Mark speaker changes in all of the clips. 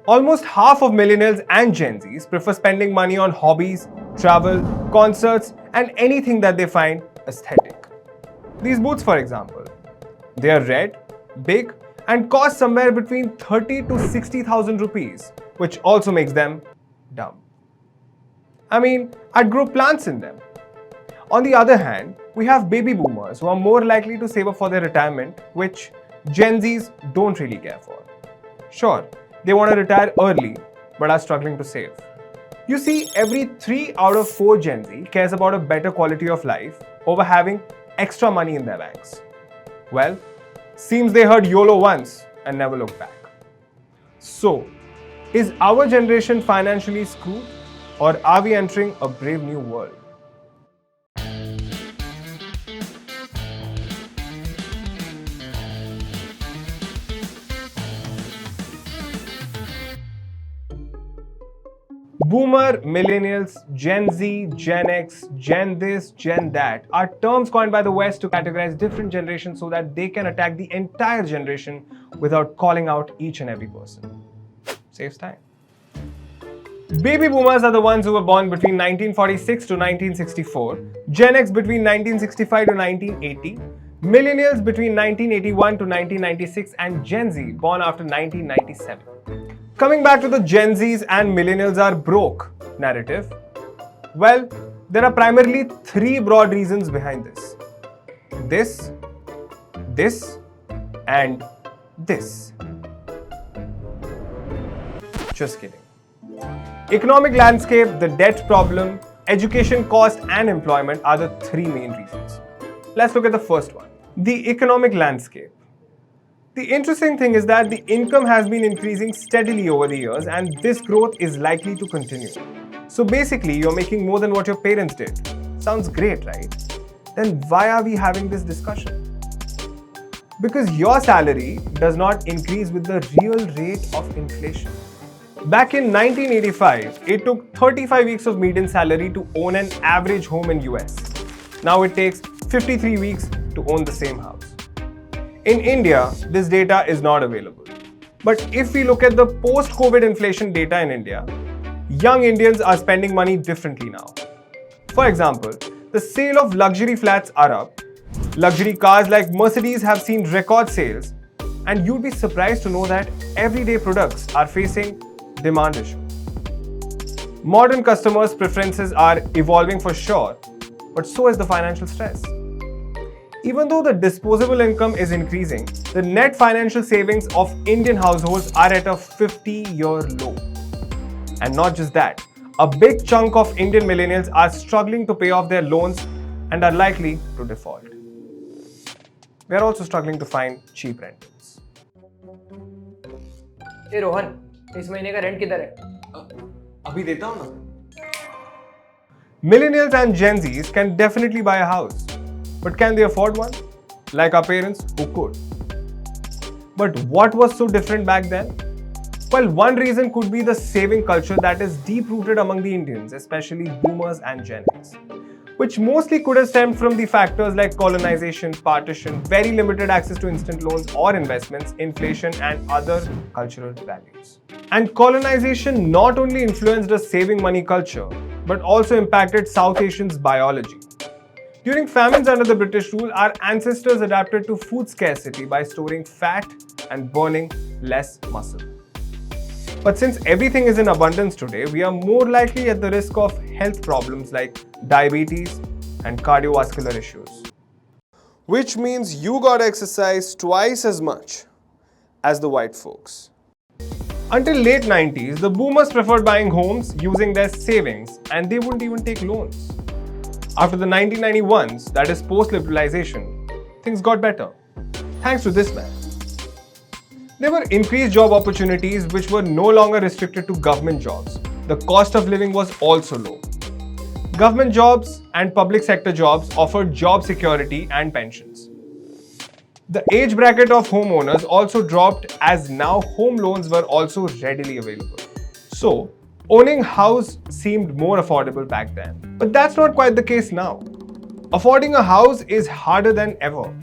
Speaker 1: Almost half of millennials and Gen Zs prefer spending money on hobbies, travel, concerts, and anything that they find aesthetic. These boots, for example, they are red, big, and cost somewhere between 30 to 60,000 rupees, which also makes them dumb. I mean, I'd grow plants in them. On the other hand, we have baby boomers who are more likely to save up for their retirement, which Gen Zs don't really care for. Sure, they want to retire early, but are struggling to save. You see, every 3 out of 4 Gen Z cares about a better quality of life over having extra money in their banks. Well, seems they heard YOLO once and never looked back. So, is our generation financially screwed, or are we entering a brave new world? Boomer, Millennials, Gen Z, Gen X, Gen this, Gen that are terms coined by the West to categorize different generations so that they can attack the entire generation without calling out each and every person. Saves time. Baby boomers are the ones who were born between 1946 to 1964, Gen X between 1965 to 1980, Millennials between 1981 to 1996, and Gen Z born after 1997. Coming back to the Gen Zs and Millennials are broke narrative, well, there are primarily 3 broad reasons behind this. This, and this. Just kidding. Economic landscape, the debt problem, education cost, and employment are the 3 main reasons. Let's look at the first one. The economic landscape. The interesting thing is that the income has been increasing steadily over the years, and this growth is likely to continue. So basically, you're making more than what your parents did. Sounds great, right? Then why are we having this discussion? Because your salary does not increase with the real rate of inflation. Back in 1985, it took 35 weeks of median salary to own an average home in US. Now it takes 53 weeks to own the same house. In India, this data is not available. But if we look at the post-COVID inflation data in India, young Indians are spending money differently now. For example, the sale of luxury flats are up, luxury cars like Mercedes have seen record sales, and you'd be surprised to know that everyday products are facing demand issue. Modern customers' preferences are evolving for sure, but so is the financial stress. Even though the disposable income is increasing, the net financial savings of Indian households are at a 50-year low. And not just that, a big chunk of Indian millennials are struggling to pay off their loans and are likely to default. We are also struggling to find cheap rentals.
Speaker 2: Hey Rohan, इस महीने का rent किधर है?
Speaker 3: अभी देता हूँ ना.
Speaker 1: Millennials and Gen Zs can definitely buy a house. But can they afford one? Like our parents who could. But what was so different back then? Well, one reason could be the saving culture that is deep-rooted among the Indians, especially boomers and Gen X, which mostly could have stemmed from the factors like colonization, partition, very limited access to instant loans or investments, inflation, and other cultural values. And colonization not only influenced a saving money culture, but also impacted South Asians' biology. During famines under the British rule, our ancestors adapted to food scarcity by storing fat and burning less muscle. But since everything is in abundance today, we are more likely at the risk of health problems like diabetes and cardiovascular issues. Which means you gotta exercise twice as much as the white folks. Until late 90s, the boomers preferred buying homes using their savings, and they wouldn't even take loans. After the 1991s, that is post-liberalization, things got better. Thanks to this man. There were increased job opportunities which were no longer restricted to government jobs. The cost of living was also low. Government jobs and public sector jobs offered job security and pensions. The age bracket of homeowners also dropped as now home loans were also readily available. So, owning a house seemed more affordable back then. But that's not quite the case now. Affording a house is harder than ever.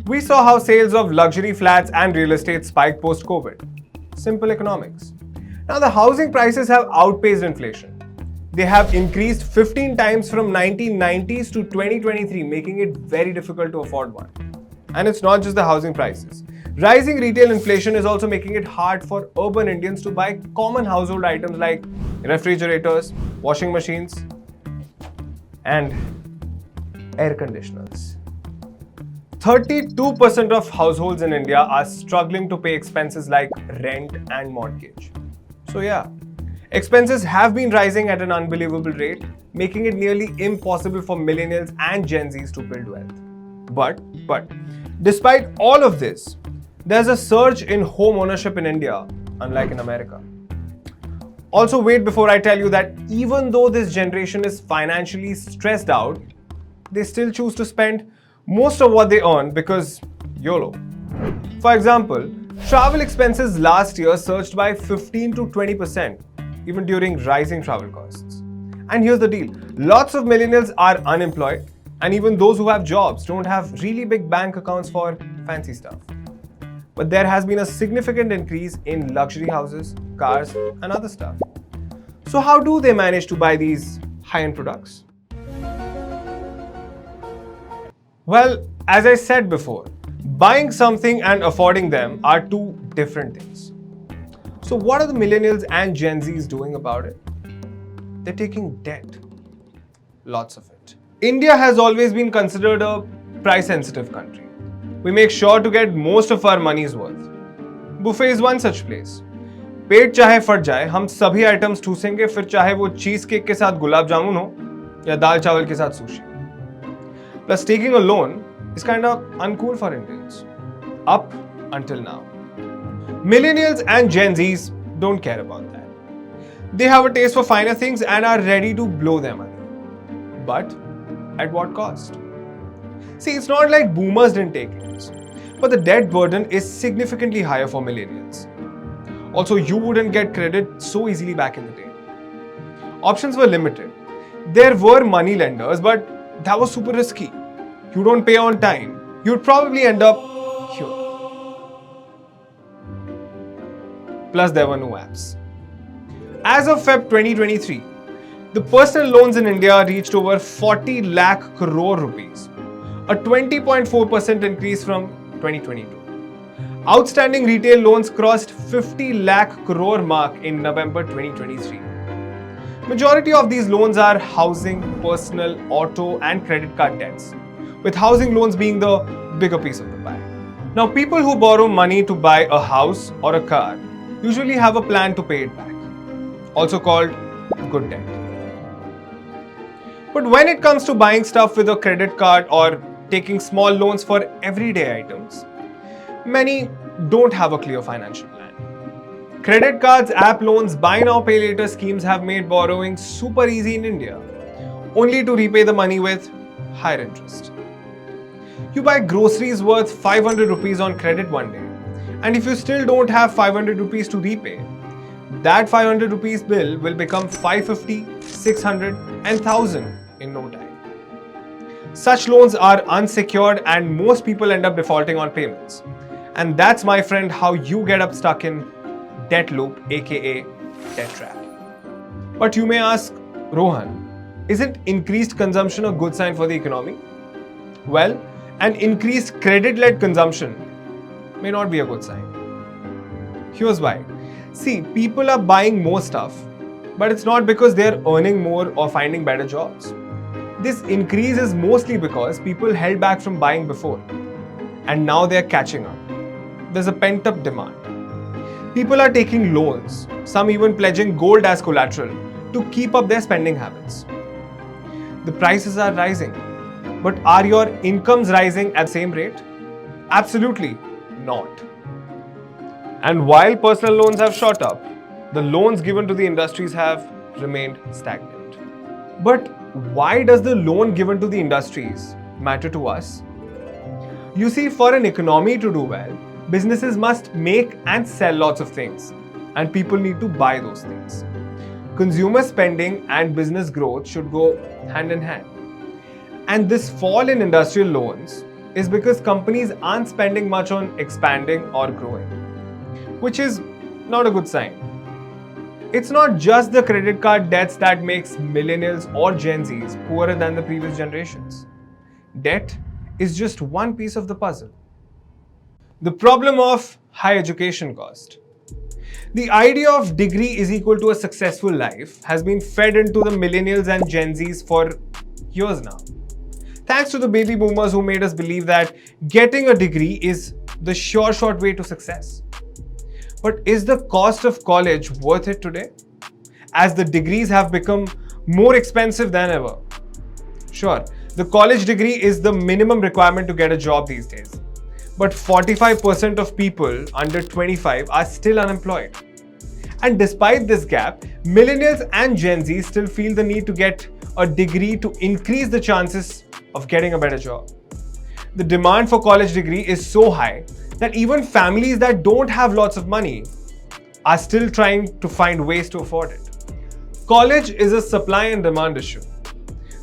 Speaker 1: We saw how sales of luxury flats and real estate spiked post-COVID. Simple economics. Now, the housing prices have outpaced inflation. They have increased 15 times from 1990s to 2023, making it very difficult to afford one. And it's not just the housing prices. Rising retail inflation is also making it hard for urban Indians to buy common household items like refrigerators, washing machines, and air conditioners. 32% of households in India are struggling to pay expenses like rent and mortgage. So yeah, expenses have been rising at an unbelievable rate, making it nearly impossible for millennials and Gen Zs to build wealth. But, despite all of this, there's a surge in home ownership in India, unlike in America. Also, wait before I tell you that even though this generation is financially stressed out, they still choose to spend most of what they earn because YOLO. For example, travel expenses last year surged by 15 to 20%, even during rising travel costs. And here's the deal, lots of millennials are unemployed, and even those who have jobs don't have really big bank accounts for fancy stuff. But there has been a significant increase in luxury houses, cars, and other stuff. So how do they manage to buy these high-end products? Well, as I said before, buying something and affording them are two different things. So what are the millennials and Gen Zs doing about it? They're taking debt. Lots of it. India has always been considered a price-sensitive country. We make sure to get most of our money's worth. Buffet is one such place. पेट चाहे फट जाए, हम सभी items ठूसेंगे, फिर चाहे वो cheese cake के साथ गुलाब जामुन हो या दाल चावल के साथ sushi. Plus, taking a loan is kind of uncool for Indians. Up until now. Millennials and Gen Zs don't care about that. They have a taste for finer things and are ready to blow their money. But at what cost? See, it's not like boomers didn't take loans, but the debt burden is significantly higher for millennials. Also, you wouldn't get credit so easily back in the day. Options were limited. There were money lenders, but that was super risky. You don't pay on time, you'd probably end up here. Plus, there were no apps. As of Feb 2023, the personal loans in India reached over 40 lakh crore rupees, a 20.4% increase from 2022. Outstanding retail loans crossed 50 lakh crore mark in November 2023. Majority of these loans are housing, personal, auto and credit card debts, with housing loans being the bigger piece of the pie. Now, people who borrow money to buy a house or a car usually have a plan to pay it back, also called good debt. But when it comes to buying stuff with a credit card or taking small loans for everyday items, many don't have a clear financial plan. Credit cards, app loans, buy now pay later schemes have made borrowing super easy in India, only to repay the money with higher interest. You buy groceries worth 500 rupees on credit one day, and if you still don't have 500 rupees to repay, that 500 rupees bill will become 550, 600 and 1000 in no time. Such loans are unsecured and most people end up defaulting on payments. And that's, my friend, how you get up stuck in debt loop, aka debt trap. But you may ask, Rohan, isn't increased consumption a good sign for the economy? Well, an increased credit-led consumption may not be a good sign. Here's why. See, people are buying more stuff, but it's not because they're earning more or finding better jobs. This increase is mostly because people held back from buying before, and now they're catching up. There's a pent-up demand. People are taking loans, some even pledging gold as collateral to keep up their spending habits. The prices are rising, but are your incomes rising at the same rate? Absolutely not. And while personal loans have shot up, the loans given to the industries have remained stagnant. But why does the loan given to the industries matter to us? You see, for an economy to do well, businesses must make and sell lots of things, and people need to buy those things. Consumer spending and business growth should go hand in hand. And this fall in industrial loans is because companies aren't spending much on expanding or growing, which is not a good sign. It's not just the credit card debts that makes millennials or Gen Zs poorer than the previous generations. Debt is just one piece of the puzzle. The problem of high education cost. The idea of degree is equal to a successful life has been fed into the millennials and Gen Zs for years now. Thanks to the baby boomers who made us believe that getting a degree is the sure short way to success. But is the cost of college worth it today? As the degrees have become more expensive than ever. Sure, the college degree is the minimum requirement to get a job these days. But 45% of people under 25 are still unemployed. And despite this gap, millennials and Gen Z still feel the need to get a degree to increase the chances of getting a better job. The demand for college degree is so high that even families that don't have lots of money are still trying to find ways to afford it. College is a supply and demand issue.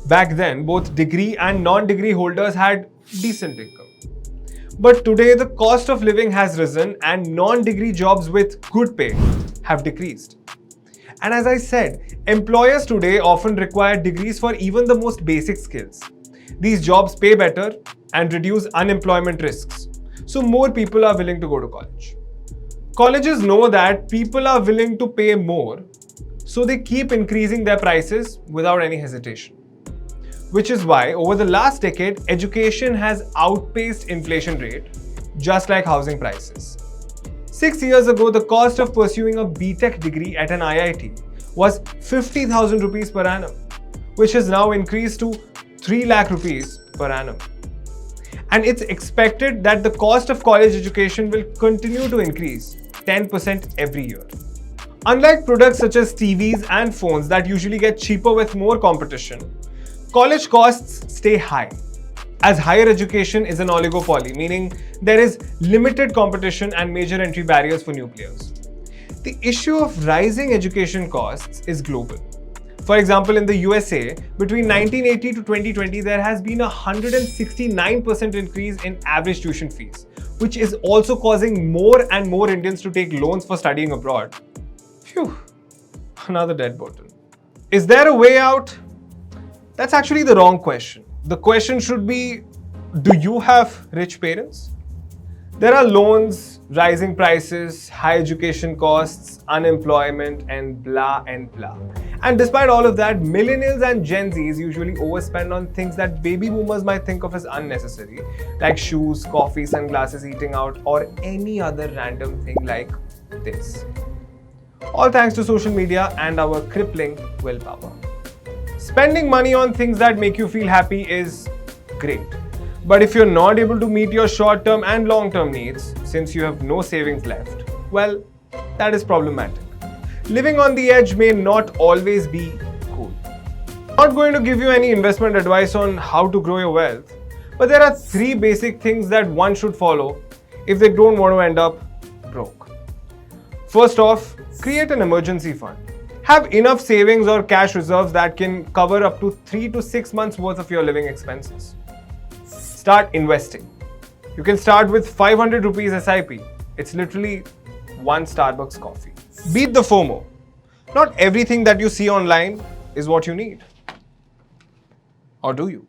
Speaker 1: Back then, both degree and non-degree holders had decent income. But today, the cost of living has risen and non-degree jobs with good pay have decreased. And as I said, employers today often require degrees for even the most basic skills. These jobs pay better and reduce unemployment risks. So more people are willing to go to college. Colleges know that people are willing to pay more, so they keep increasing their prices without any hesitation. Which is why over the last decade, education has outpaced inflation rate, just like housing prices. 6 years ago, the cost of pursuing a BTech degree at an IIT was 50,000 rupees per annum, which has now increased to 3 lakh rupees per annum. And it's expected that the cost of college education will continue to increase 10% every year. Unlike products such as TVs and phones that usually get cheaper with more competition, college costs stay high, as higher education is an oligopoly, meaning there is limited competition and major entry barriers for new players. The issue of rising education costs is global. For example, in the USA, between 1980 to 2020, there has been a 169% increase in average tuition fees, which is also causing more and more Indians to take loans for studying abroad. Phew, another dead button. Is there a way out? That's actually the wrong question. The question should be, do you have rich parents? There are loans, rising prices, high education costs, unemployment, and blah and blah. And despite all of that, millennials and Gen Zs usually overspend on things that baby boomers might think of as unnecessary, like shoes, coffee, sunglasses, eating out, or any other random thing like this. All thanks to social media and our crippling willpower. Spending money on things that make you feel happy is great. But if you're not able to meet your short-term and long-term needs, since you have no savings left, well, that is problematic. Living on the edge may not always be cool. I'm not going to give you any investment advice on how to grow your wealth, but there are 3 basic things that one should follow if they don't want to end up broke. First off, create an emergency fund. Have enough savings or cash reserves that can cover up to 3 to 6 months worth of your living expenses. Start investing. You can start with 500 rupees SIP. It's literally 1 Starbucks coffee. Beat the FOMO. Not everything that you see online is what you need. Or do you?